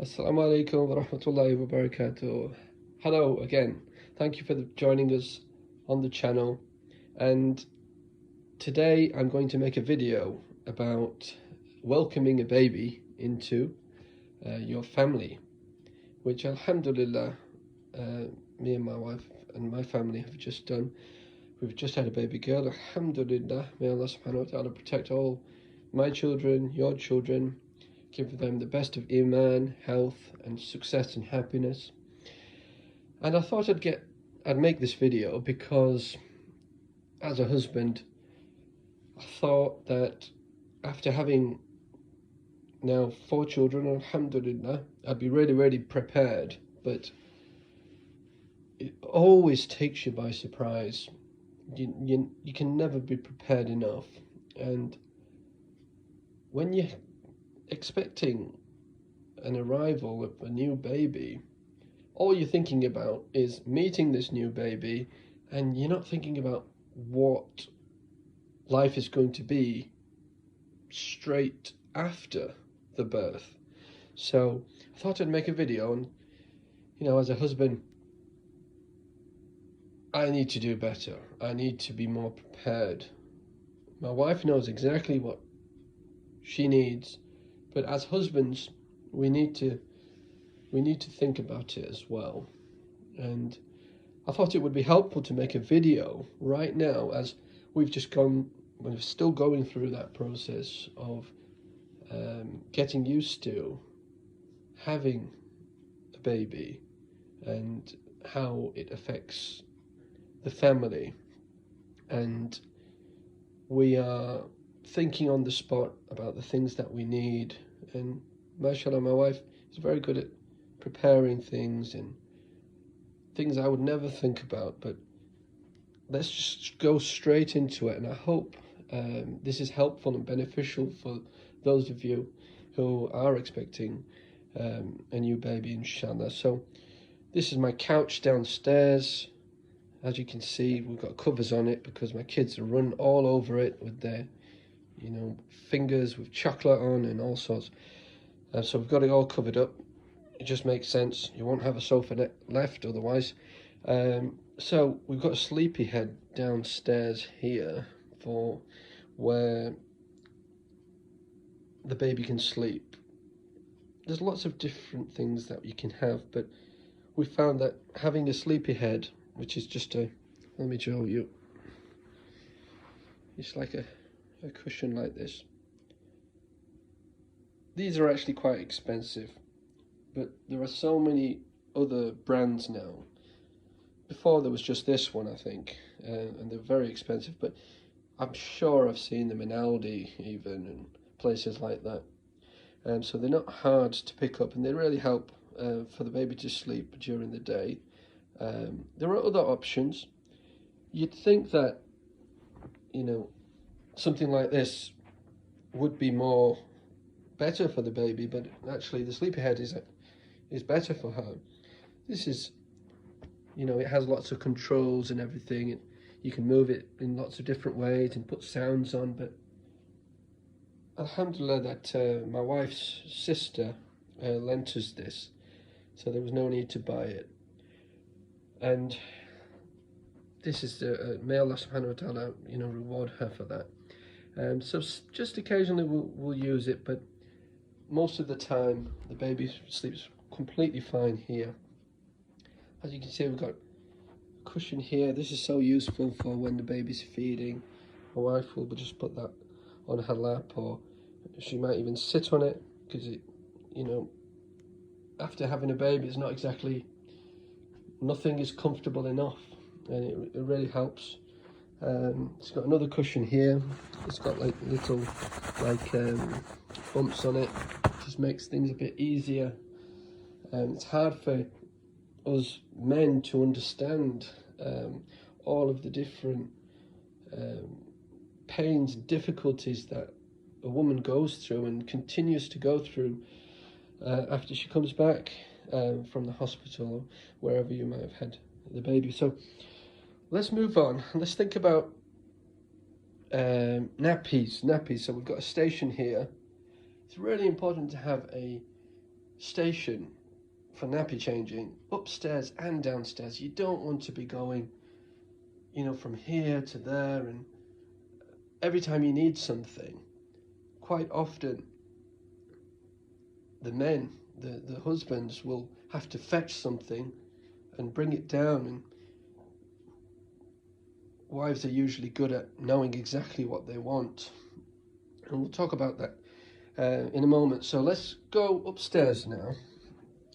Assalamu alaikum wa rahmatullahi wa barakatuh. Hello again. Thank you for joining us on the channel. And today I'm going to make a video about welcoming a baby into your family, which alhamdulillah, me and my wife and my family have just done. We've just had a baby girl, alhamdulillah. May Allah subhanahu wa ta'ala protect all my children, your children, give them the best of iman, health and success and happiness. And I thought I'd make this video because as a husband, I thought that after having now 4 children, alhamdulillah, I'd be really prepared, but it always takes you by surprise. You can never be prepared enough. And when you're expecting an arrival of a new baby, all you're thinking about is meeting this new baby, and you're not thinking about what life is going to be straight after the birth. So I thought I'd make a video, and as a husband, I need to do better. I need to be more prepared. My wife knows exactly what she needs, but as husbands, we need to think about it as well. And I thought it would be helpful to make a video right now, as we're still going through that process of getting used to having a baby and how it affects the family. And we are thinking on the spot about the things that we need, and mashallah, my wife is very good at preparing things and things I would never think about. But let's just go straight into it, and I hope this is helpful and beneficial for those of you who are expecting a new baby, inshallah. So this is my couch downstairs. As you can see, we've got covers on it because my kids run all over it with their fingers with chocolate on and all sorts. So we've got it all covered up. It just makes sense. You won't have a sofa left otherwise. So we've got a sleepy head downstairs here for where the baby can sleep. There's lots of different things that you can have, but we found that having a sleepy head, which is just let me show you. It's like a cushion like this. These are actually quite expensive, but there are so many other brands now. Before there was just this one, I think, and they're very expensive, but I'm sure I've seen them in Aldi even and places like that. So they're not hard to pick up, and they really help for the baby to sleep during the day. There are other options. You'd think that something like this would be more better for the baby, but actually the sleepyhead is better for her. This is, it has lots of controls and everything, and you can move it in lots of different ways and put sounds on. But alhamdulillah that my wife's sister lent us this, so there was no need to buy it. And this is may Allah subhanahu wa ta'ala reward her for that. So just occasionally we'll use it, but most of the time the baby sleeps completely fine here. As you can see, we've got a cushion here. This is so useful for when the baby's feeding. My wife will just put that on her lap, or she might even sit on it, because after having a baby, it's not exactly, nothing is comfortable enough, and it really helps. It's got another cushion here. It's got like little bumps on it. Just makes things a bit easier. It's hard for us men to understand all of the different pains and difficulties that a woman goes through and continues to go through after she comes back from the hospital or wherever you might have had the baby. So let's move on. Let's think about nappies. So we've got a station here. It's really important to have a station for nappy changing, upstairs and downstairs. You don't want to be going, from here to there, and every time you need something. Quite often, the men, the husbands, will have to fetch something and bring it down, and wives are usually good at knowing exactly what they want. And we'll talk about that in a moment. So let's go upstairs now,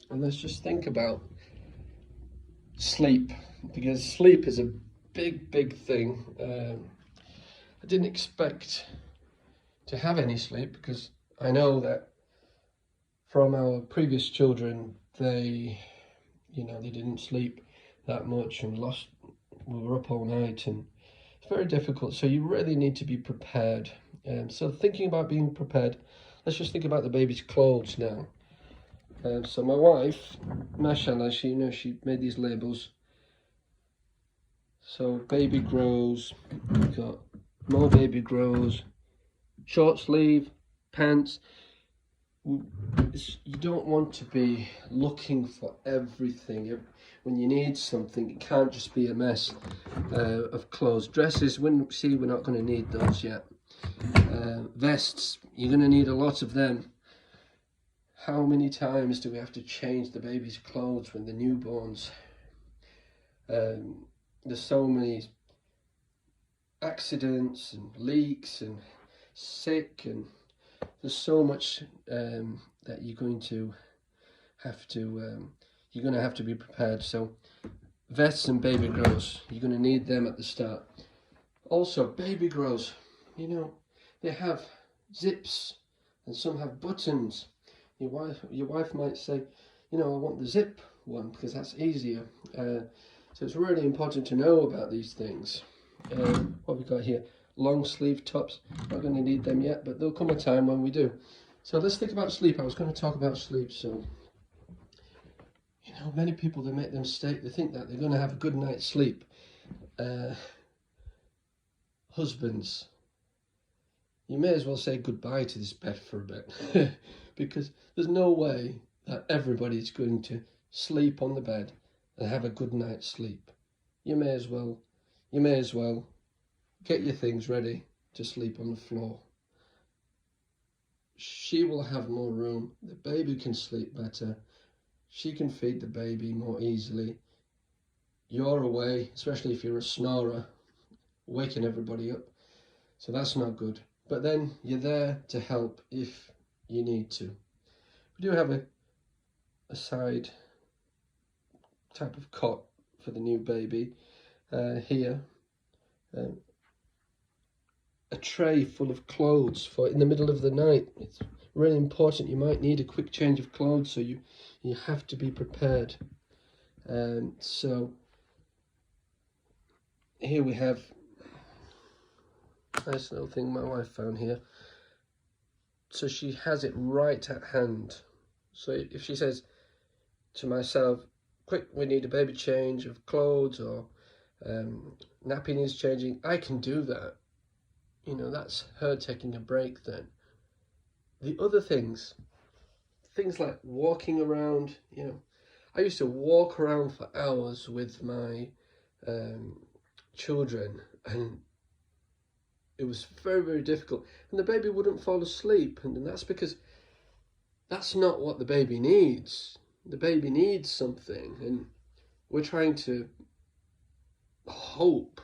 and let's just think about sleep, because sleep is a big thing. I didn't expect to have any sleep, because I know that from our previous children, they didn't sleep that much and we were up all night, and it's very difficult. So you really need to be prepared. So thinking about being prepared, let's just think about the baby's clothes now. So my wife, mashallah, she made these labels. So baby grows, we've got more baby grows, short sleeve, pants. You don't want to be looking for everything. When you need something, it can't just be a mess of clothes. Dresses, we're not going to need those yet. Vests, you're going to need a lot of them. How many times do we have to change the baby's clothes when they're newborns? There's so many accidents and leaks and sick, and there's so much that you're going to have to be prepared. So vests and baby grows, you're going to need them at the start. Also, baby grows, they have zips and some have buttons. Your wife might say, I want the zip one because that's easier. So it's really important to know about these things. What we got here, long sleeve tops, not going to need them yet, but there'll come a time when we do. So let's think about sleep. I was going to talk about sleep. So, many people, they make the mistake, they think that they're going to have a good night's sleep. Husbands, you may as well say goodbye to this bed for a bit because there's no way that everybody's going to sleep on the bed and have a good night's sleep. You may as well get your things ready to sleep on the floor. She will have more room. The baby can sleep better. She can feed the baby more easily. You're away, especially if you're a snorer, waking everybody up. So that's not good. But then you're there to help if you need to. We do have a side type of cot for the new baby here. A tray full of clothes for in the middle of the night. It's really important. You might need a quick change of clothes, so you have to be prepared. So here we have a nice little thing my wife found here. So she has it right at hand. So if she says to myself, quick, we need a baby change of clothes, or nappy needs changing, I can do that. That's her taking a break then. The other things like walking around, I used to walk around for hours with my children, and it was very difficult, and the baby wouldn't fall asleep, and that's because that's not what the baby needs. The baby needs something, and we're trying to hope,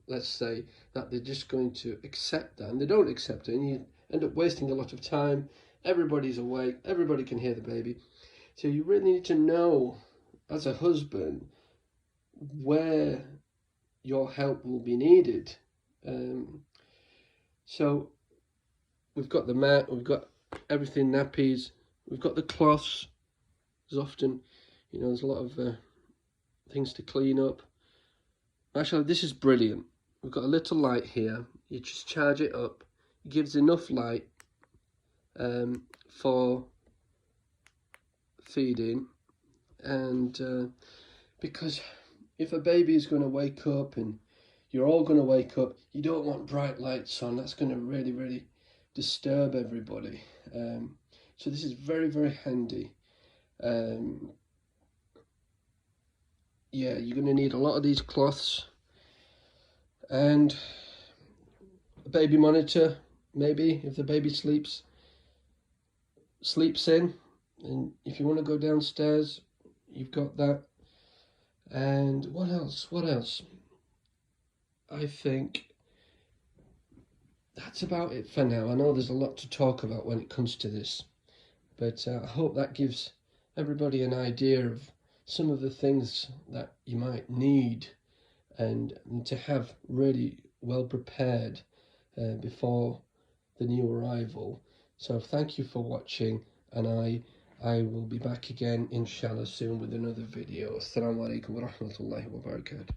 let's say, that they're just going to accept that, and they don't accept it, and you end up wasting a lot of time. Everybody's awake, everybody can hear the baby. So you really need to know, as a husband, where your help will be needed. So we've got the mat, we've got everything, nappies, we've got the cloths. There's often, there's a lot of things to clean up. Actually, this is brilliant. We've got a little light here. You just charge it up. It gives enough light for feeding, and because if a baby is going to wake up and you're all going to wake up, you don't want bright lights on. That's going to really disturb everybody. So this is very handy. Yeah, you're going to need a lot of these cloths, and a baby monitor, maybe, if the baby sleeps in. And if you want to go downstairs, you've got that. And what else? I think that's about it for now. I know there's a lot to talk about when it comes to this, but I hope that gives everybody an idea of some of the things that you might need, and to have really well prepared before the new arrival. So thank you for watching, and I will be back again inshallah soon with another video. Assalamu alaikum wa rahmatullahi wa barakatuh.